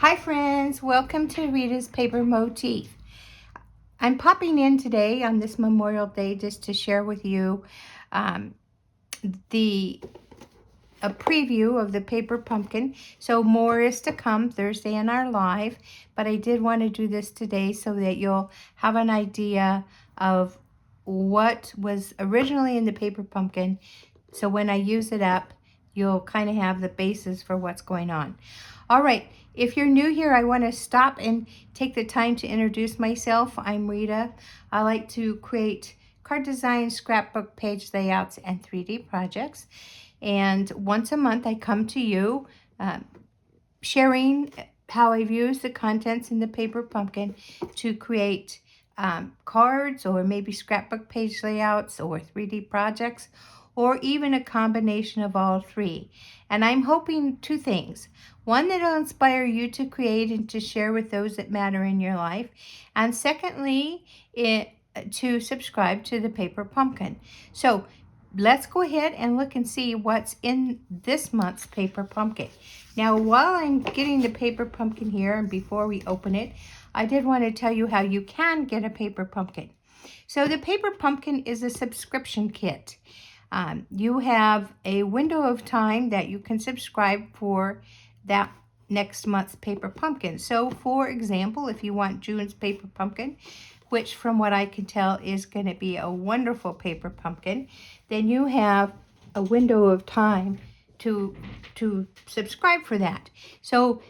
Hi friends, welcome to Rita's Paper Motif. I'm popping in today on this Memorial Day just to share with you um, a preview of the paper pumpkin. So more is to come Thursday in our live, but I did want to do this today so that you'll have an idea of what was originally in the paper pumpkin. So when I use it up, you'll kind of have the basis for what's going on. All right, if you're new here, I want to stop and take the time to introduce myself. I'm Rita. I like to create card design, scrapbook page layouts, and 3D projects. And once a month, I come to you sharing how I've used the contents in the paper pumpkin to create cards or maybe scrapbook page layouts or 3D projects, or even a combination of all three. And I'm hoping two things. One, that it'll inspire you to create and to share with those that matter in your life. And secondly, to subscribe to the paper pumpkin. So let's go ahead and look and see what's in this month's paper pumpkin. Now, while I'm getting the paper pumpkin here and before we open it, I did want to tell you how you can get a paper pumpkin. So the paper pumpkin is a subscription kit. You have a window of time that you can subscribe for that next month's paper pumpkin. So for example, if you want June's paper pumpkin, which from what I can tell is going to be a wonderful paper pumpkin, then you have a window of time to subscribe for that. So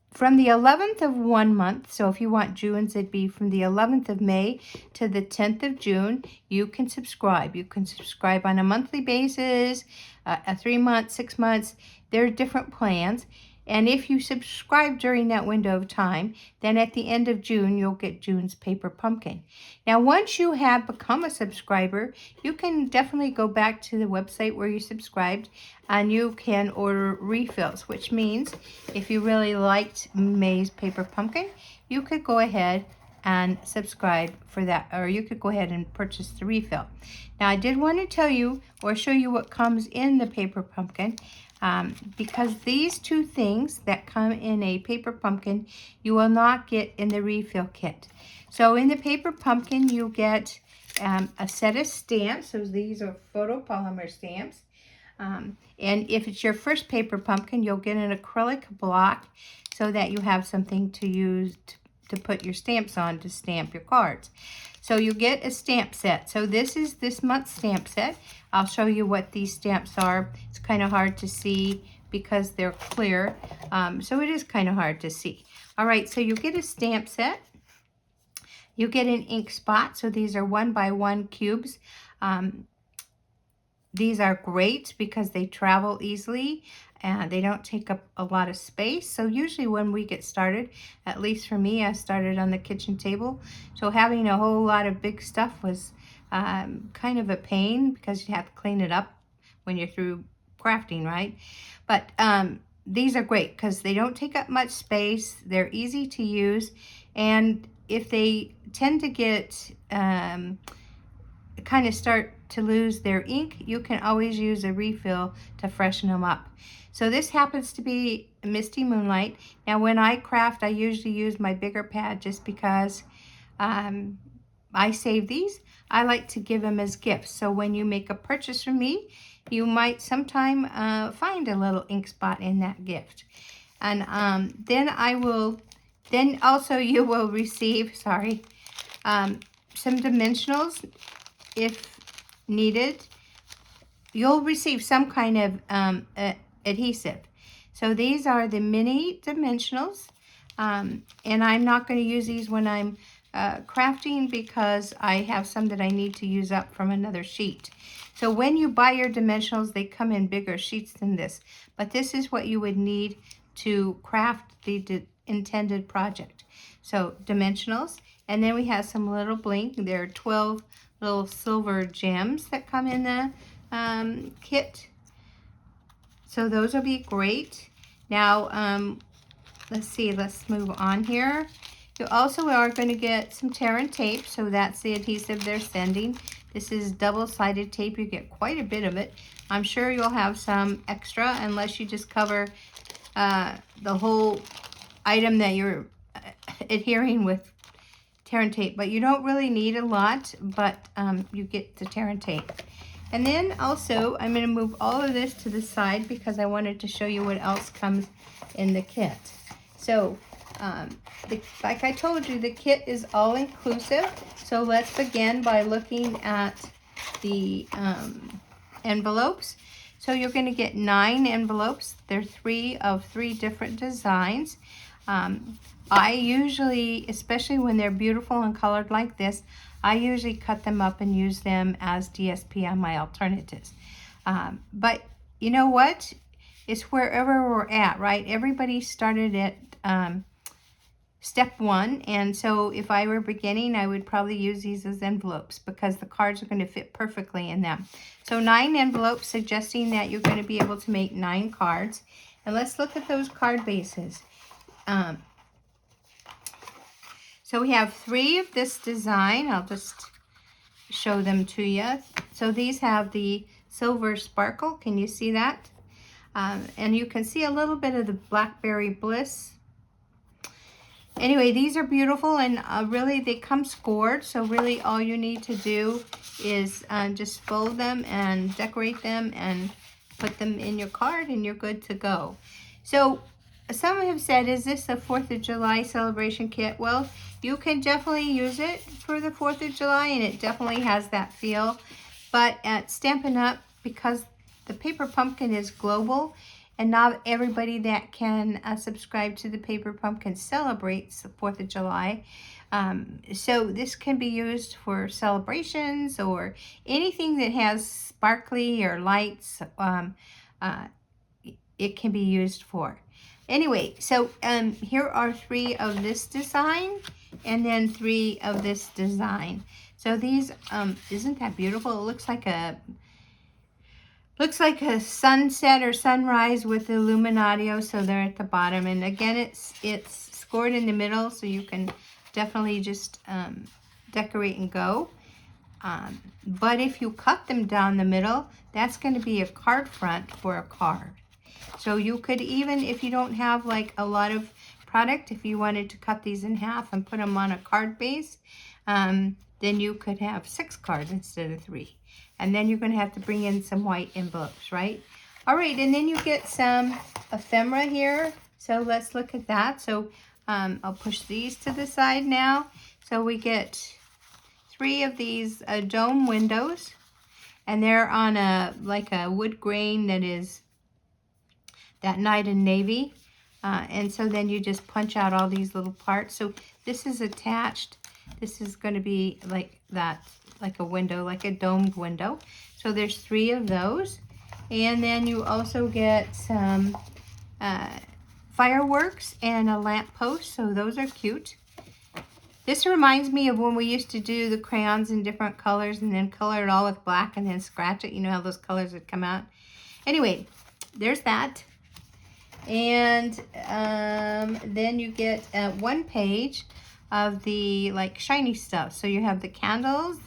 from the 11th of one month, so if you want June's, it'd be from the 11th of May to the 10th of June, you can subscribe. You can subscribe on a monthly basis, a 3 month, 6 months. There are different plans. And if you subscribe during that window of time, then at the end of June, you'll get June's paper pumpkin. Now, once you have become a subscriber, you can definitely go back to the website where you subscribed and you can order refills, which means if you really liked May's paper pumpkin, you could go ahead and subscribe for that, or you could go ahead and purchase the refill. Now, I did want to tell you or show you what comes in the paper pumpkin. Because these two things that come in a paper pumpkin, you will not get in the refill kit. So in the paper pumpkin, you get a set of stamps. So these are photopolymer stamps. And if it's your first paper pumpkin, you'll get an acrylic block so that you have something to use to put your stamps on to stamp your cards. So you get a stamp set. So this is this month's stamp set. I'll show you what these stamps are. It's kind of hard to see because they're clear. So it is kind of hard to see. All right, so you get a stamp set. You get an ink spot. So these are 1 by 1 cubes. These are great because they travel easily and they don't take up a lot of space. So usually when we get started, at least for me, I started on the kitchen table. So having a whole lot of big stuff was kind of a pain because you have to clean it up when you're through crafting, right? But these are great because they don't take up much space. They're easy to use. And if they tend to get kind of start to lose their ink, you can always use a refill to freshen them up. So this happens to be Misty Moonlight. Now when I craft, I usually use my bigger pad just because I save these. I like to give them as gifts. So when you make a purchase from me, you might sometime find a little ink spot in that gift. And then also you will receive, some dimensionals if needed. You'll receive some kind of adhesive. So these are the mini dimensionals. And I'm not going to use these when I'm crafting because I have some that I need to use up from another sheet. So when you buy your dimensionals, they come in bigger sheets than this. But this is what you would need to craft the intended project. So dimensionals. And then we have some little bling. There are 12 little silver gems that come in the kit. So those will be great. Now, let's see, let's move on here. You also are going to get some tear and tape. So that's the adhesive they're sending. This is double-sided tape. You get quite a bit of it. I'm sure you'll have some extra unless you just cover the whole item that you're adhering with tear and tape, but you don't really need a lot, but you get the tear and tape. And then also, I'm going to move all of this to the side because I wanted to show you what else comes in the kit. So, like I told you, the kit is all inclusive. So let's begin by looking at the envelopes. So you're going to get 9 envelopes. They're 3 of 3 different designs. I usually, especially when they're beautiful and colored like this, I usually cut them up and use them as DSP on my alternatives. But you know what? It's wherever we're at, right? Everybody started at step 1, and so if I were beginning, I would probably use these as envelopes because the cards are going to fit perfectly in them. So 9 envelopes, suggesting that you're going to be able to make 9 cards. And let's look at those card bases. So we have 3 of this design. I'll just show them to you. So these have the silver sparkle. Can you see that? And you can see a little bit of the blackberry bliss. Anyway, these are beautiful, and really they come scored. So really all you need to do is just fold them and decorate them and put them in your card, and you're good to go. So some have said, is this a 4th of July celebration kit? Well, you can definitely use it for the 4th of July, and it definitely has that feel. But at Stampin' Up!, because the paper pumpkin is global, and not everybody that can subscribe to the paper pumpkin celebrates the 4th of July. So this can be used for celebrations or anything that has sparkly or lights. It can be used for. Anyway, so here are 3 of this design and then 3 of this design. So these, isn't that beautiful? It looks like a sunset or sunrise with the Illuminatio, so they're at the bottom. And again, it's scored in the middle, so you can definitely just decorate and go. But if you cut them down the middle, that's going to be a card front for a card. So you could even, if you don't have like a lot of product, if you wanted to cut these in half and put them on a card base, then you could have 6 cards instead of 3. And then you're going to have to bring in some white envelopes, right? All right, and then you get some ephemera here. So let's look at that. So I'll push these to the side now. So we get 3 of these dome windows, and they're on like a wood grain that is that night in navy. And so then you just punch out all these little parts. So this is attached. This is going to be like that, like a window, like a domed window. So there's 3 of those. And then you also get some fireworks and a lamp post. So those are cute. This reminds me of when we used to do the crayons in different colors and then color it all with black and then scratch it. You know how those colors would come out. Anyway, there's that. And then you get 1 page of the like shiny stuff. So you have the candles,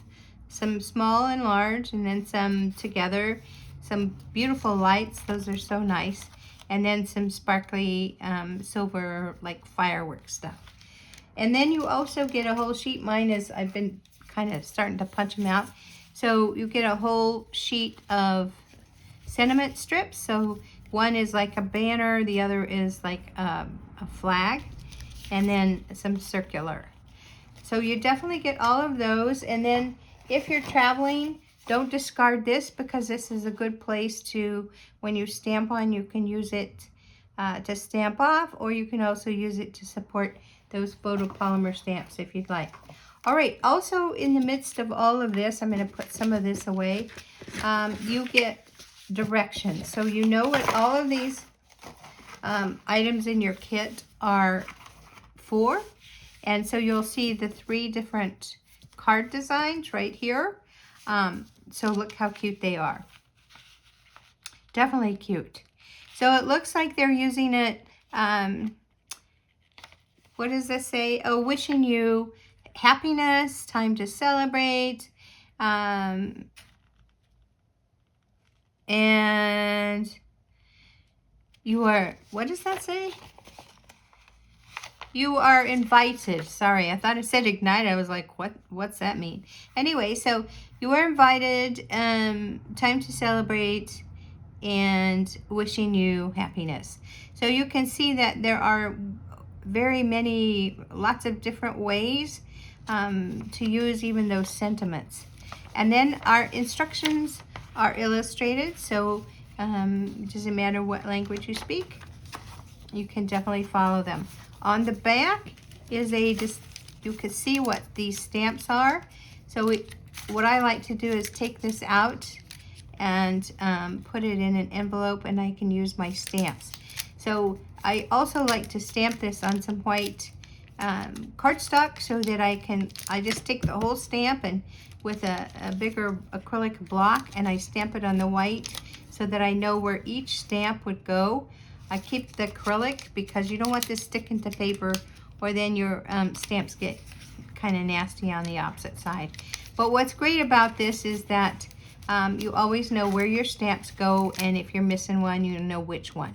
some small and large, and then some together, some beautiful lights. Those are so nice. And then some sparkly silver like fireworks stuff. And then you also get a whole sheet. Mine is, I've been kind of starting to punch them out. So you get a whole sheet of sentiment strips. So one is like a banner, the other is like a flag, and then some circular. So you definitely get all of those. And then if you're traveling, don't discard this, because this is a good place to, when you stamp on, you can use it to stamp off, or you can also use it to support those photopolymer stamps if you'd like. All right, also in the midst of all of this, I'm going to put some of this away. You get directions. So you know what all of these items in your kit are for. And so you'll see the 3 different card designs right here. So look how cute they are. Definitely cute. So it looks like they're using it, what does this say? Oh, wishing you happiness, time to celebrate, and you are, what does that say? you are invited. Sorry, I thought it said ignite. I was like, what's that mean? Anyway, so you are invited. Time to celebrate, and wishing you happiness. So you can see that there are lots of different ways to use even those sentiments. And then our instructions are illustrated, so it doesn't matter what language you speak, you can definitely follow them. On the back is you can see what these stamps are. So what I like to do is take this out and put it in an envelope, and I can use my stamps. So I also like to stamp this on some white cardstock so that I just take the whole stamp and with a bigger acrylic block, and I stamp it on the white so that I know where each stamp would go. I keep the acrylic because you don't want this sticking to paper, or then your stamps get kind of nasty on the opposite side. But what's great about this is that you always know where your stamps go, and if you're missing one, you know which one.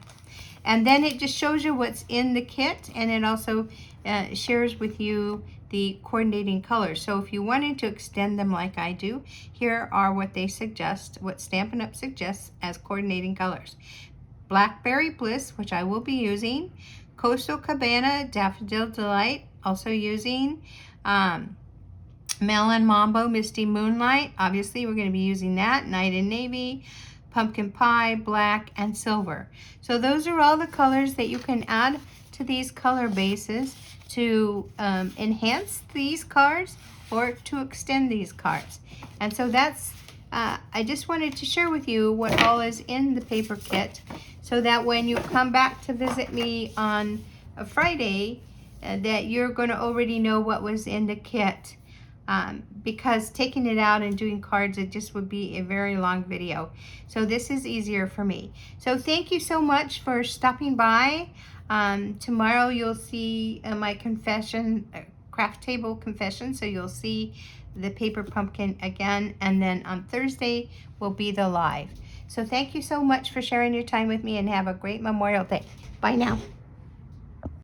And then it just shows you what's in the kit, and it also shares with you the coordinating colors. So if you wanted to extend them like I do, here are what they suggest, what Stampin' Up! Suggests as coordinating colors. Blackberry Bliss, which I will be using. Coastal Cabana, Daffodil Delight, also using. Melon Mambo, Misty Moonlight, obviously we're going to be using that. Night and Navy, Pumpkin Pie, Black, and Silver. So those are all the colors that you can add to these color bases to enhance these cards or to extend these cards. And so that's, I just wanted to share with you what all is in the paper kit, so that when you come back to visit me on a Friday, that you're going to already know what was in the kit. Because taking it out and doing cards, it just would be a very long video. So this is easier for me. So thank you so much for stopping by. Tomorrow you'll see my confession, craft table confession. So you'll see the paper pumpkin again. And then on Thursday will be the live. So thank you so much for sharing your time with me, and have a great Memorial Day. Bye now.